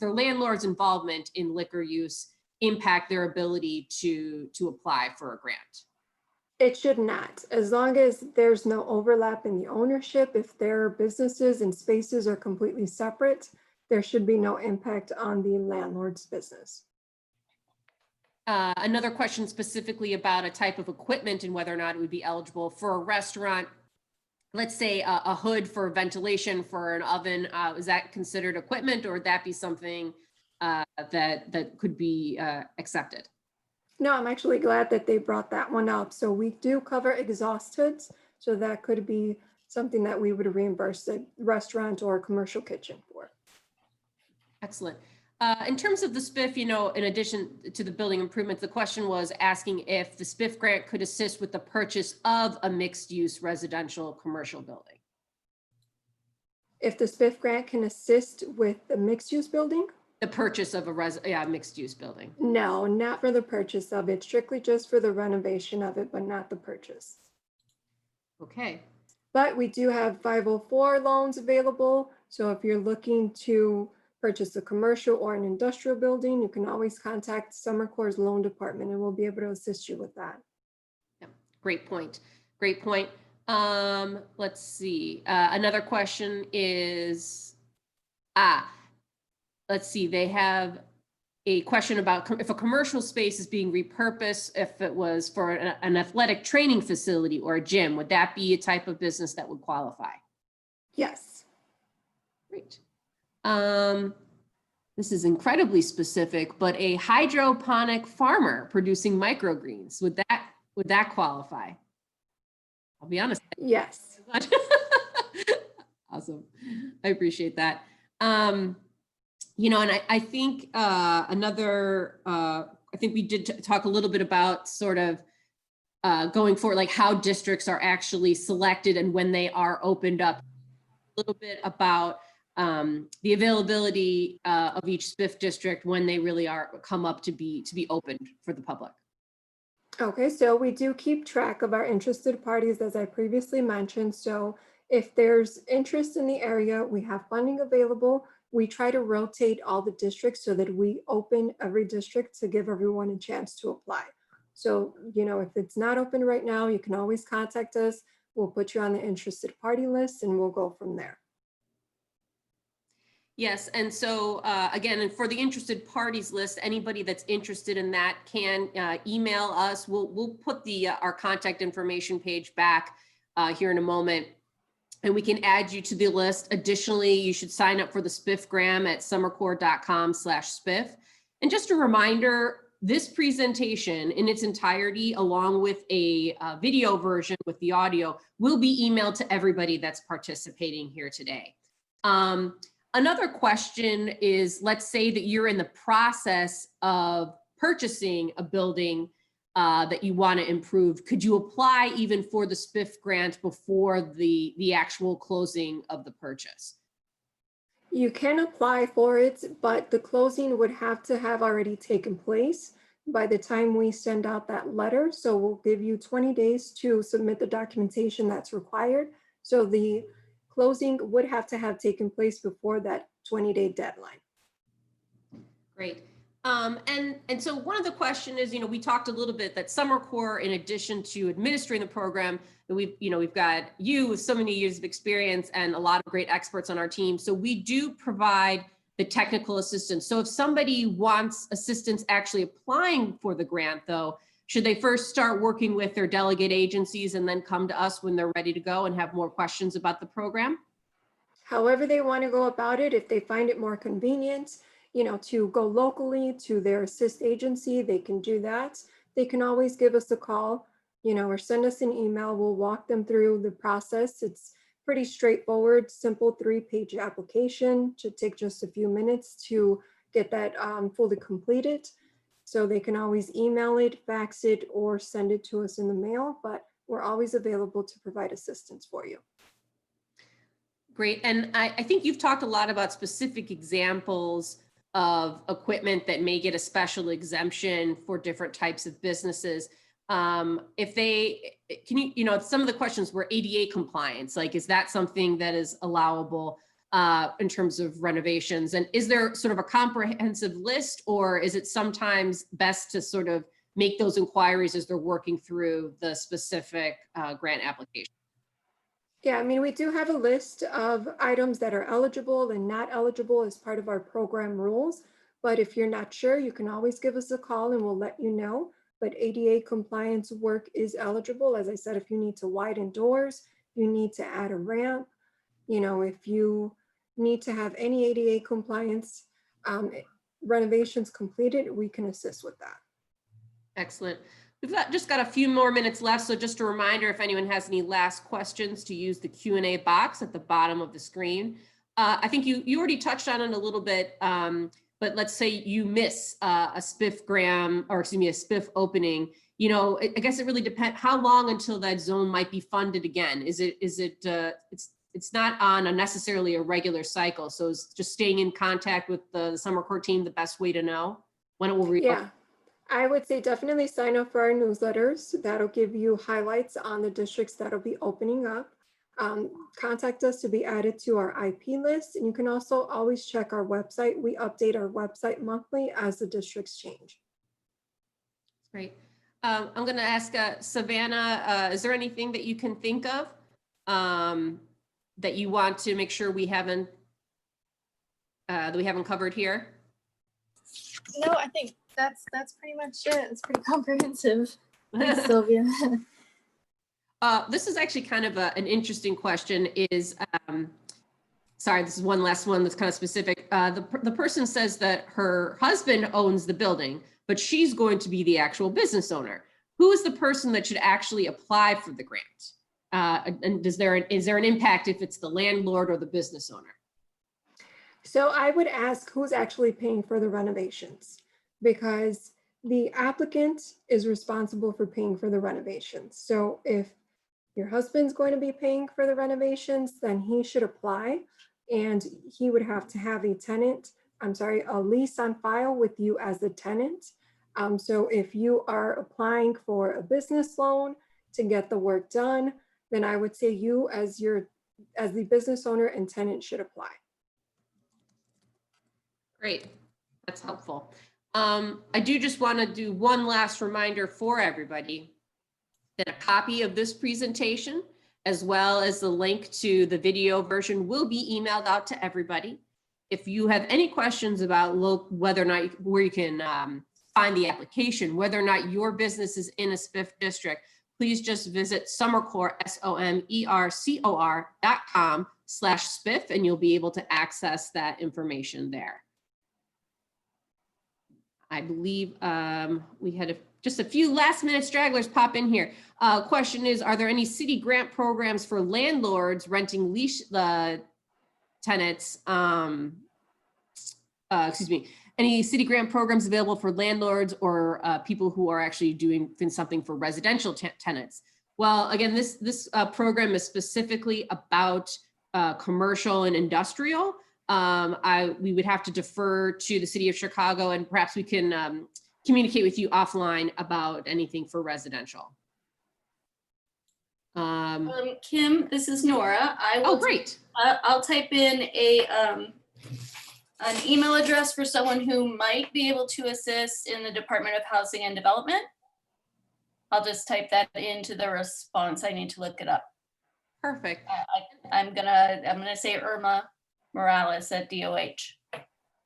Speaker 2: landlord's involvement in liquor use impact their ability to apply for a grant?
Speaker 4: It should not, as long as there's no overlap in the ownership. If their businesses and spaces are completely separate, there should be no impact on the landlord's business.
Speaker 2: Another question specifically about a type of equipment and whether or not it would be eligible for a restaurant. Let's say a hood for ventilation for an oven. Is that considered equipment, or would that be something that could be accepted?
Speaker 4: No, I'm actually glad that they brought that one up. So we do cover exhaust hoods. So that could be something that we would reimburse a restaurant or a commercial kitchen for.
Speaker 2: Excellent. In terms of the SPIF, you know, in addition to the building improvements, the question was asking if the SPIF grant could assist with the purchase of a mixed use residential commercial building.
Speaker 4: If the SPIF grant can assist with the mixed use building?
Speaker 2: The purchase of a mixed use building.
Speaker 4: No, not for the purchase of it, strictly just for the renovation of it, but not the purchase.
Speaker 2: Okay.
Speaker 4: But we do have 504 loans available. So if you're looking to purchase a commercial or an industrial building, you can always contact Summer Corps' loan department and we'll be able to assist you with that.
Speaker 2: Yeah, great point. Great point. Let's see. Another question is, let's see. They have a question about if a commercial space is being repurposed, if it was for an athletic training facility or a gym, would that be a type of business that would qualify?
Speaker 4: Yes.
Speaker 2: Great. This is incredibly specific, but a hydroponic farmer producing microgreens, would that qualify? I'll be honest.
Speaker 4: Yes.
Speaker 2: Awesome. I appreciate that. You know, and I think I think we did talk a little bit about sort of going forward, like how districts are actually selected and when they are opened up. A little bit about the availability of each SPIF district when they really come up to be opened for the public.
Speaker 4: Okay, so we do keep track of our interested parties, as I previously mentioned. So if there's interest in the area, we have funding available. we try to rotate all the districts so that we open every district to give everyone a chance to apply. So, if it's not open right now, you can always contact us. We'll put you on the interested party list and we'll go from there.
Speaker 2: Yes, and so again, and for the interested parties list, anybody that's interested in that can email us. We'll put the our contact information page back here in a moment, and we can add you to the list. Additionally, you should sign up for the SPiffgram at summercorps.com/spiff. And just a reminder, this presentation in its entirety, along with a video version with the audio, will be emailed to everybody that's participating here today. Another question is, let's say that you're in the process of purchasing a building that you want to improve. Could you apply even for the SPiff grant before the actual closing of the purchase?
Speaker 4: You can apply for it, but the closing would have to have already taken place by the time we send out that letter. So we'll give you 20 days to submit the documentation that's required. So the closing would have to have taken place before that 20-day deadline.
Speaker 2: Great. And so one of the questions is, we talked a little bit that Summer Corps, in addition to administering the program, that we've got you with so many years of experience and a lot of great experts on our team. So we do provide the technical assistance. So if somebody wants assistance actually applying for the grant, though, should they first start working with their delegate agencies and then come to us when they're ready to go and have more questions about the program?
Speaker 4: However they want to go about it, if they find it more convenient, to go locally to their assist agency, they can do that. They can always give us a call, or send us an email. We'll walk them through the process. It's pretty straightforward, simple 3-page application. Should take just a few minutes to get that fully completed. So they can always email it, fax it, or send it to us in the mail, but we're always available to provide assistance for you.
Speaker 2: Great. And I think you've talked a lot about specific examples of equipment that may get a special exemption for different types of businesses. If they, some of the questions were ADA compliance, like, is that something that is allowable in terms of renovations? And is there sort of a comprehensive list, or is it sometimes best to sort of make those inquiries as they're working through the specific grant application?
Speaker 4: Yeah, we do have a list of items that are eligible and not eligible as part of our program rules. But if you're not sure, you can always give us a call and we'll let you know. But ADA compliance work is eligible. As I said, if you need to widen doors, you need to add a ramp, if you need to have any ADA compliance renovations completed, we can assist with that.
Speaker 2: Excellent. We've just got a few more minutes left. So just a reminder, if anyone has any last questions, to use the Q&A box at the bottom of the screen. I think you already touched on it a little bit, but let's say you miss a SPiffgram, or excuse me, a SPiff opening. I guess it really depends how long until that zone might be funded again. It's not on necessarily a regular cycle. So is just staying in contact with the Summer Corps team the best way to know when it will reopen?
Speaker 4: Yeah. I would say definitely sign up for our newsletters. That'll give you highlights on the districts that'll be opening up. Contact us to be added to our IP list. And you can also always check our website. We update our website monthly as the districts change.
Speaker 2: Great. I'm going to ask Savannah, is there anything that you can think of that you want to make sure we haven't covered here?
Speaker 5: No, I think that's pretty much it. It's pretty comprehensive. Thanks, Sylvia.
Speaker 2: This is actually kind of an interesting question. Sorry, this is one last one that's kind of specific. The person says that her husband owns the building, but she's going to be the actual business owner. Who is the person that should actually apply for the grant? And is there an impact if it's the landlord or the business owner?
Speaker 4: So I would ask who's actually paying for the renovations, because the applicant is responsible for paying for the renovations. So if your husband's going to be paying for the renovations, then he should apply, and he would have to have a lease on file with you as the tenant. So if you are applying for a business loan to get the work done, then I would say you as the business owner and tenant should apply.
Speaker 2: Great, that's helpful. I do just want to do one last reminder for everybody that a copy of this presentation, as well as the link to the video version, will be emailed out to everybody. If you have any questions about whether or not where you can find the application, whether or not your business is in a SBIF district, please just visit SomerCor, SOMERCOR.com/SPIF, and you'll be able to access that information there. I believe we had just a few last minute stragglers pop in here. Question is, are there any city grant programs for landlords renting lease tenants? Excuse me, any city grant programs available for landlords or people who are actually doing something for residential tenants? Well, again, this program is specifically about commercial and industrial. We would have to defer to the city of Chicago, and perhaps we can communicate with you offline about anything for residential.
Speaker 6: Kim, this is Nora.
Speaker 2: Great.
Speaker 6: I'll type in an email address for someone who might be able to assist in the Department of Housing and Development. I'll just type that into the response. I need to look it up.
Speaker 2: Perfect.
Speaker 6: I'm gonna say Irma Morales at DOH.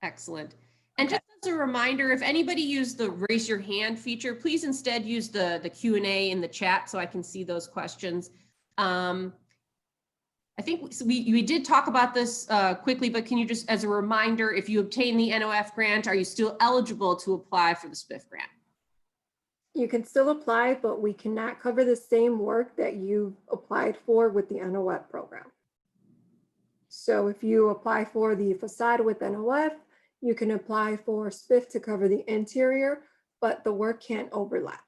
Speaker 2: Excellent. And just as a reminder, if anybody used the raise your hand feature, please instead use the Q&A in the chat so I can see those questions. I think we did talk about this quickly, but can you just, as a reminder, if you obtain the NOF grant, are you still eligible to apply for the SBIF grant?
Speaker 4: You can still apply, but we cannot cover the same work that you applied for with the NOF program. So if you apply for the facade with NOF, you can apply for SBIF to cover the interior, but the work can't overlap.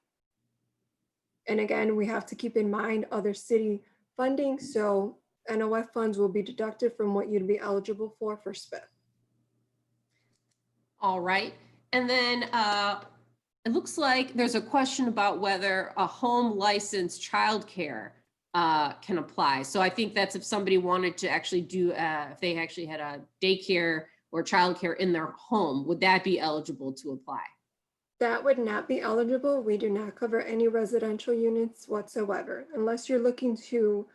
Speaker 4: And again, we have to keep in mind other city funding, so NOF funds will be deducted from what you'd be eligible for SBIF.
Speaker 2: All right. And then it looks like there's a question about whether a home licensed childcare can apply. So I think that's if somebody wanted to actually do, if they actually had a daycare or childcare in their home, would that be eligible to apply?
Speaker 4: That would not be eligible. We do not cover any residential units whatsoever, unless you're looking to,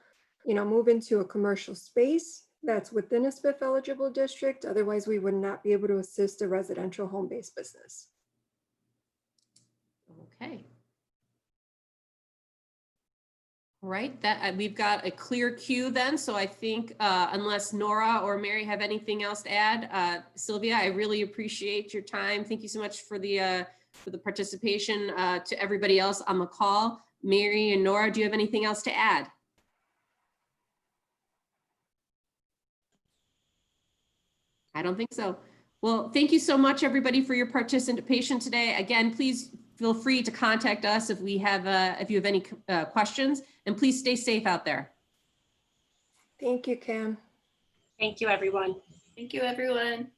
Speaker 4: move into a commercial space that's within a SBIF eligible district. Otherwise, we would not be able to assist a residential home-based business.
Speaker 2: Okay. All right, that we've got a clear queue then. So I think unless Nora or Mary have anything else to add, Sylvia, I really appreciate your time. Thank you so much for the participation. To everybody else on the call, Mary and Nora, do you have anything else to add? I don't think so. Well, thank you so much, everybody, for your participation today. Again, please feel free to contact us if you have any questions, and please stay safe out there.
Speaker 4: Thank you, Kim.
Speaker 3: Thank you, everyone.
Speaker 6: Thank you, everyone.